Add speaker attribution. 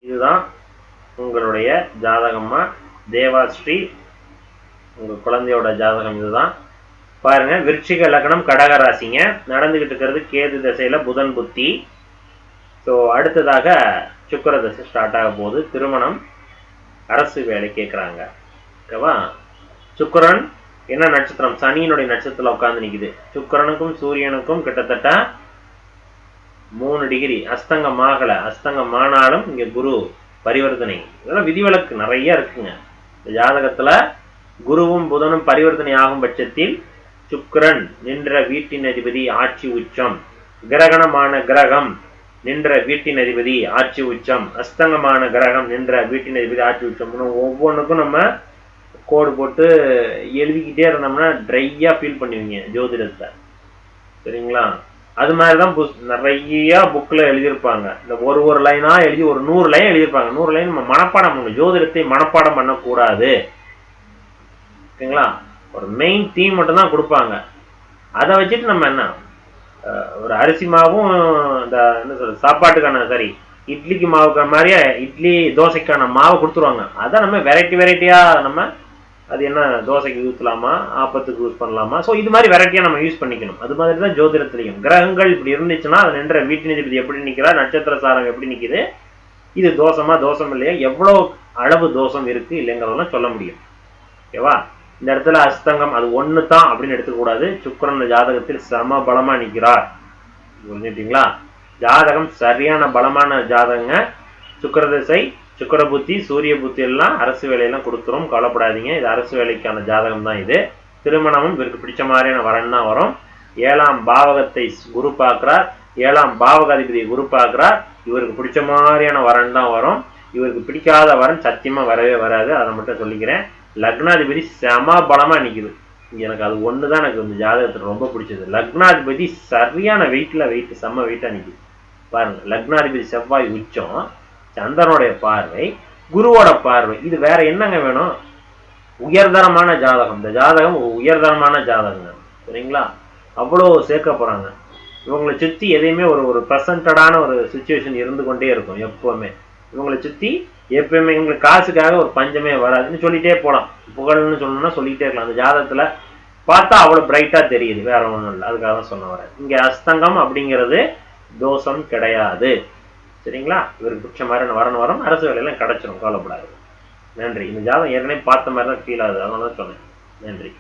Speaker 1: இதுதான் உங்களுடைய ஜாதகமா தேவாஸ்ரீ உங்க குழந்தையோட ஜாதகம். இதுதான் பாருங்க. விருச்சிக லக்னம் கடக ராசிங்க. நடந்துகிட்டு இருக்கிறது கேது திசையில புதன் புத்தி. ஸோ அடுத்ததாக சுக்கிர தசை ஸ்டார்ட் ஆக போகுது. திருமணம், அரசு வேலை கேட்குறாங்க. ஓகேவா? சுக்கிரன் என்ன நட்சத்திரம்? சனியினுடைய நட்சத்திரத்தில் உட்காந்து நிற்குது. சுக்கிரனுக்கும் சூரியனுக்கும் கிட்டத்தட்ட 3 டிகிரி. அஸ்தங்கம் ஆகலை. அஸ்தங்கம் ஆனாலும் இங்கே குரு பரிவர்த்தனை. இதெல்லாம் விதிவிலக்கு நிறைய இருக்குங்க இந்த ஜாதகத்துல. குருவும் புதனும் பரிவர்த்தனை ஆகும் பட்சத்தில் சுக்கிரன் நின்ற வீட்டின் அதிபதி ஆட்சி உச்சம், கிரகணமான கிரகம் நின்ற வீட்டின் அதிபதி ஆட்சி உச்சம், அஸ்தங்கமான கிரகம் நின்ற வீட்டின் அதிபதி ஆட்சி உச்சம். ஒவ்வொன்றுக்கும் நம்ம கோடு போட்டு எழுதிக்கிட்டே இருந்தோம்னா ட்ரையா ஃபீல் பண்ணுவீங்க ஜோதிடத்தை. சரிங்களா? அது மாதிரிதான் நிறைய புக்கில் எழுதியிருப்பாங்க. இந்த ஒரு லைனா எழுதி ஒரு 100 லைன் எழுதியிருப்பாங்க. 100 லைன் நம்ம மனப்பாடம் பண்ணணும். ஜோதிடத்தை மனப்பாடம் பண்ணக்கூடாது. ஓகேங்களா? ஒரு மெயின் தீம் மட்டும் தான் கொடுப்பாங்க. அதை வச்சுட்டு நம்ம என்ன ஒரு அரிசி மாவும் இந்த என்ன சொல்றது சாப்பாட்டுக்கான சரி இட்லிக்கு மாவுக்கான மாதிரியே இட்லி தோசைக்கான மாவை கொடுத்துருவாங்க. அதை நம்ம வெரைட்டியா நம்ம அது என்ன தோசைக்கு ஊற்றலாமா, ஆப்பத்துக்கு யூஸ் பண்ணலாமா, ஸோ இது மாதிரி வெரைட்டியாக நம்ம யூஸ் பண்ணிக்கணும். அது மாதிரி தான் ஜோதிடத்துலையும் கிரகங்கள் இப்படி இருந்துச்சுன்னா அது நின்ற வீட்டு நீதிபதி எப்படி நிற்கிறா, நட்சத்திர சாரம் எப்படி நிற்கிது, இது தோஷமா தோஷம் இல்லையா, எவ்வளோ அளவு தோஷம் இருக்கு இல்லைங்கிறதெல்லாம் சொல்ல முடியும். ஓகேவா? இந்த இடத்துல அஸ்தங்கம் அது ஒன்று தான் அப்படின்னு எடுத்துக்கூடாது. சுக்கிரன் ஜாதகத்தில் சம பலமாக நிற்கிறார். புரிஞ்சுட்டீங்களா? ஜாதகம் சரியான பலமான ஜாதகங்க. சுக்கிர திசை, சுக்கிர புத்தி, சூரிய புத்தி எல்லாம் அரசு வேலையெல்லாம் கொடுத்துரும். கவலைப்படாதீங்க. இது அரசு வேலைக்கான ஜாதகம் தான் இது. திருமணமும் இவருக்கு பிடிச்ச மாதிரியான வரன் தான் வரும். 7ஆம் பாவகத்தை குரு பார்க்கிறார். 7ஆம் பாவகாதிபதியை குரு பார்க்கிறார். இவருக்கு பிடிச்ச மாதிரியான வரன் தான் வரும். இவருக்கு பிடிக்காத வரன் சத்தியமா வரவே வராது. அதை மட்டும் சொல்லிக்கிறேன். லக்னாதிபதி செம பலமா நிக்குது. எனக்கு அது ஒண்ணுதான் எனக்கு இந்த ஜாதகத்துல ரொம்ப பிடிச்சது. லக்னாதிபதி சரியான வெயிட் செம்ம வெயிட்டா நிக்குது பாருங்க. லக்னாதிபதி செவ்வாய் உச்சம், சந்திரனுடைய பார்வை, குருவோட பார்வை. இது வேற என்னங்க வேணும்? உயர்தரமான ஜாதகம். இந்த ஜாதகம் உயர்தரமான ஜாதகம். சரிங்களா? அவ்வளோ சேர்க்க போறாங்க. இவங்களை சுத்தி எதையுமே ஒரு ப்ரெசன்டடான ஒரு சுச்சுவேஷன் இருந்து கொண்டே இருக்கும் எப்பவுமே. இவங்களை சுத்தி எப்பயுமே எங்களுக்கு காசுக்காக ஒரு பஞ்சமே வராதுன்னு சொல்லிட்டே போகலாம். புகழ்னு சொல்லணும்னா சொல்லிக்கிட்டே இருக்கலாம். அந்த ஜாதகத்துல பார்த்தா அவ்வளோ பிரைட்டா தெரியுது. வேற ஒன்றும் இல்லை. அதுக்காக தான் சொல்ல வரேன். இங்க அஸ்தங்கம் அப்படிங்கிறது தோஷம் கிடையாது. சரிங்களா? இவருக்கு பிடிச்ச மாதிரி வரும். அரசு வேலையெல்லாம் கிடைச்சிடும். கவலைப்படாது. நன்றி. இந்த ஜாதகம் ஏற்கனவே பார்த்த மாதிரி தான் ஃபீல் ஆகுது. அதனால தான் சொன்னேன். நன்றி.